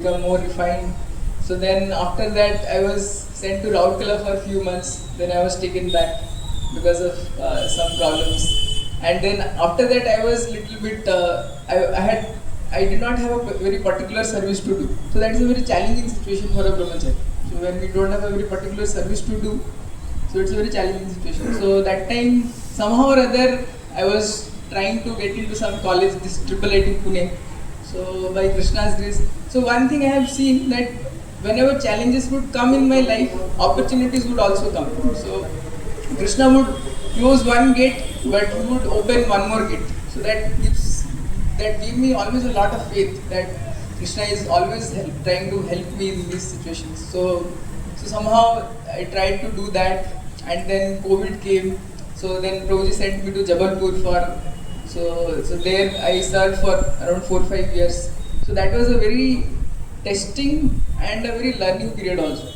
become more refined. So then after that, I was sent to Rourkela for a few months. Then I was taken back because of some problems. And then after that, I was little bit. I did not have a very particular service to do. So that is a very challenging situation for a brahmachari. So when we don't have a very particular service to do, so it's a very challenging situation. So that time, somehow or other, I was trying to get into some college, this triple IT Pune. So by Krishna's grace. So one thing I have seen that whenever challenges would come in my life, opportunities would also come. So Krishna would close one gate, but he would open one more gate. So that gave me always a lot of faith that Krishna is always trying to help me in these situations. So somehow I tried to do that, and then COVID came. So then Prabhuji sent me to Jabalpur for. So there I served for around 4-5 years. So that was a very testing and a very learning period also.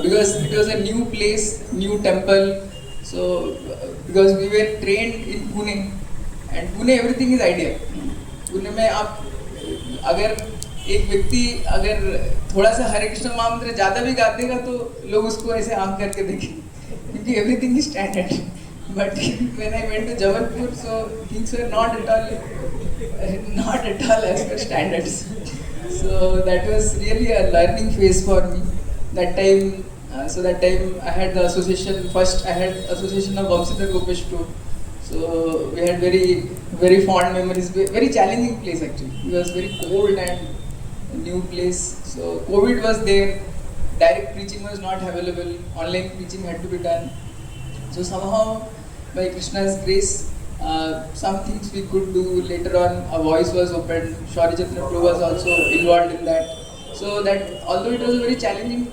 Because it was a new place, new temple. So because we were trained in Pune, and Pune everything is ideal. Pune में आप अगर एक व्यक्ति अगर थोड़ा सा हरे कृष्ण महामंत्र ज़्यादा भी गा देगा तो लोग उसको ऐसे आम करके देखें क्योंकि everything is standard. But when I went to Jabalpur, so things were not at all as per standards. So that was really a learning phase for me. That time, I had the association. First, I had association of Vamsidhar Gopesh too. So we had very fond memories. Very challenging place actually. It was very cold and a new place. So COVID was there. Direct preaching was not available. Online preaching had to be done. So somehow, by Krishna's grace, some things we could do. Later on, a voice was opened. Shauri Jatna Prabhu was also involved in that. So that although it was a very challenging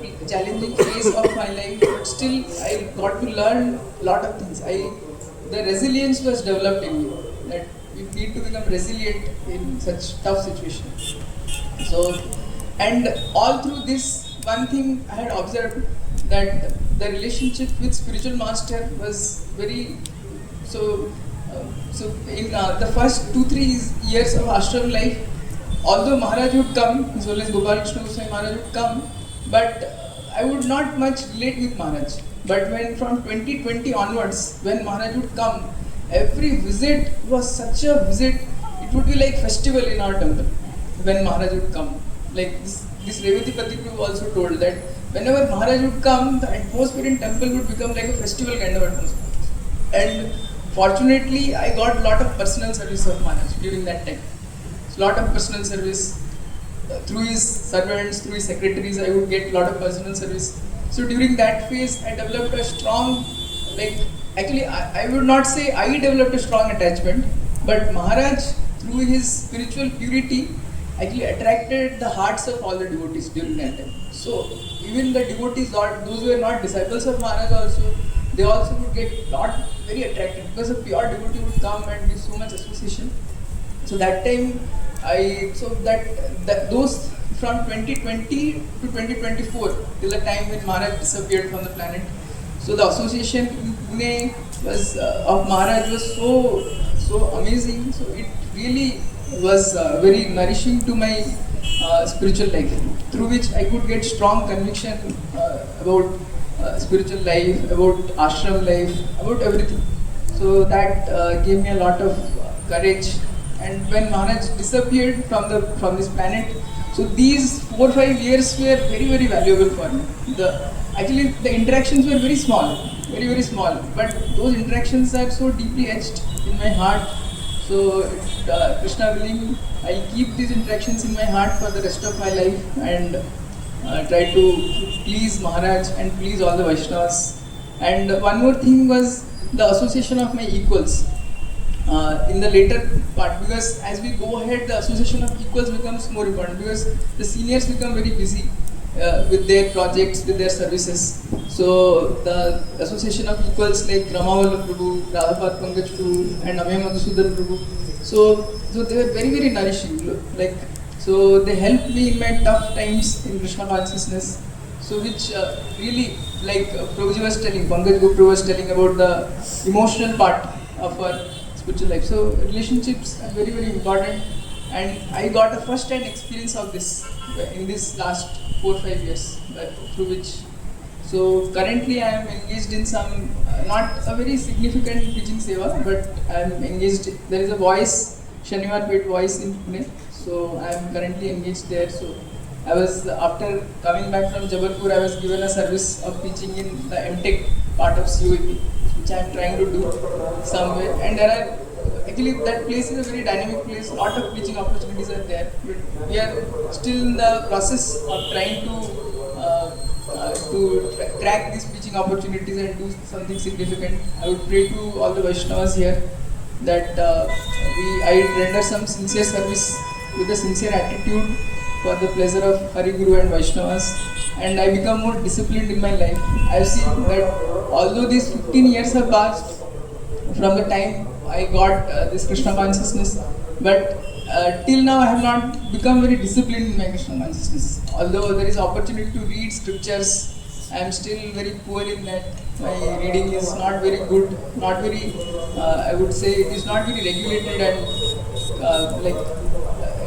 phase of my life, but still I got to learn a lot of things. The resilience was developed in me. That you need to become resilient in such tough situations. So, and all through this, one thing I had observed that the relationship with spiritual master was very so in the first 2-3 years of ashram life, although Maharaj would come, His Holiness Gopal Krishna Goswami Maharaj would come, but I would not much relate with Maharaj. But when from 2020 onwards, when Maharaj would come, every visit was such a visit, it would be like festival in our temple when Maharaj would come. Like this Revati Prabhu also told that whenever Maharaj would come, the atmosphere in temple would become like a festival kind of atmosphere. And fortunately, I got a lot of personal service of Maharaj during that time. So lot of personal service through his servants, through his secretaries. I would get a lot of personal service. So during that phase, I developed a strong, I would not say I developed a strong attachment, but Maharaj, through his spiritual purity, actually attracted the hearts of all the devotees during that time. So even the devotees, those who were not disciples of Maharaj also, they also would get very attracted because a pure devotee would come and give so much association. So that time, those from 2020 to 2024 till the time when Maharaj disappeared from the planet. So the association in Pune was of Maharaj was so amazing. So it really was very nourishing to my spiritual life, through which I could get strong conviction about spiritual life, about ashram life, about everything. So that gave me a lot of courage. And when Maharaj disappeared from this planet, so these 4-5 years were very valuable for me. Actually the interactions were very small, but those interactions are so deeply etched in my heart. So Krishna willing, I'll keep these interactions in my heart for the rest of my life and try to please Maharaj and please all the Vaishnavas. And one more thing was the association of my equals. In the later part, because as we go ahead, the association of equals becomes more important because the seniors become very busy with their projects, with their services. So the association of equals like Ramavalla Prabhu, Radhapat Pankaj Prabhu and Amay Madhusudan Prabhu. So they were very nourishing. So they helped me in my tough times in Krishna consciousness. So which really, like Prabhuji was telling, Pankaj Gopru was telling about the emotional part of our spiritual life. So relationships are very important, and I got a first-hand experience of this in this last 4-5 years, through which. So currently I am engaged in some, not a very significant teaching seva, but I am engaged. There is a voice, Shaniwar Pet voice in Pune. So I am currently engaged there. So I was, after coming back from Jabalpur, I was given a service of teaching in the MTech part of COEP, which I am trying to do somewhere. And there are, actually that place is a very dynamic place, a lot of teaching opportunities are there. But we are still in the process of trying to crack these teaching opportunities and do something significant. I would pray to all the Vaishnavas here that I render some sincere service with a sincere attitude for the pleasure of Hari Guru and Vaishnavas, and I become more disciplined in my life. I have seen that although these 15 years have passed from the time I got this Krishna consciousness, but till now I have not become very disciplined in my Krishna consciousness. Although there is opportunity to read scriptures, I am still very poor in that. My reading is not very good, not very, I would say it is not very regulated, and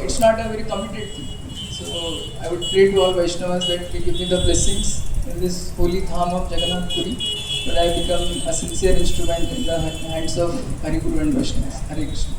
it's not a very committed thing. So I would pray to all Vaishnavas that they give me the blessings in this holy dham of Jagannath Puri, that I become a sincere instrument in the hands of Hari Guru and Vaishnavas. Hare Krishna.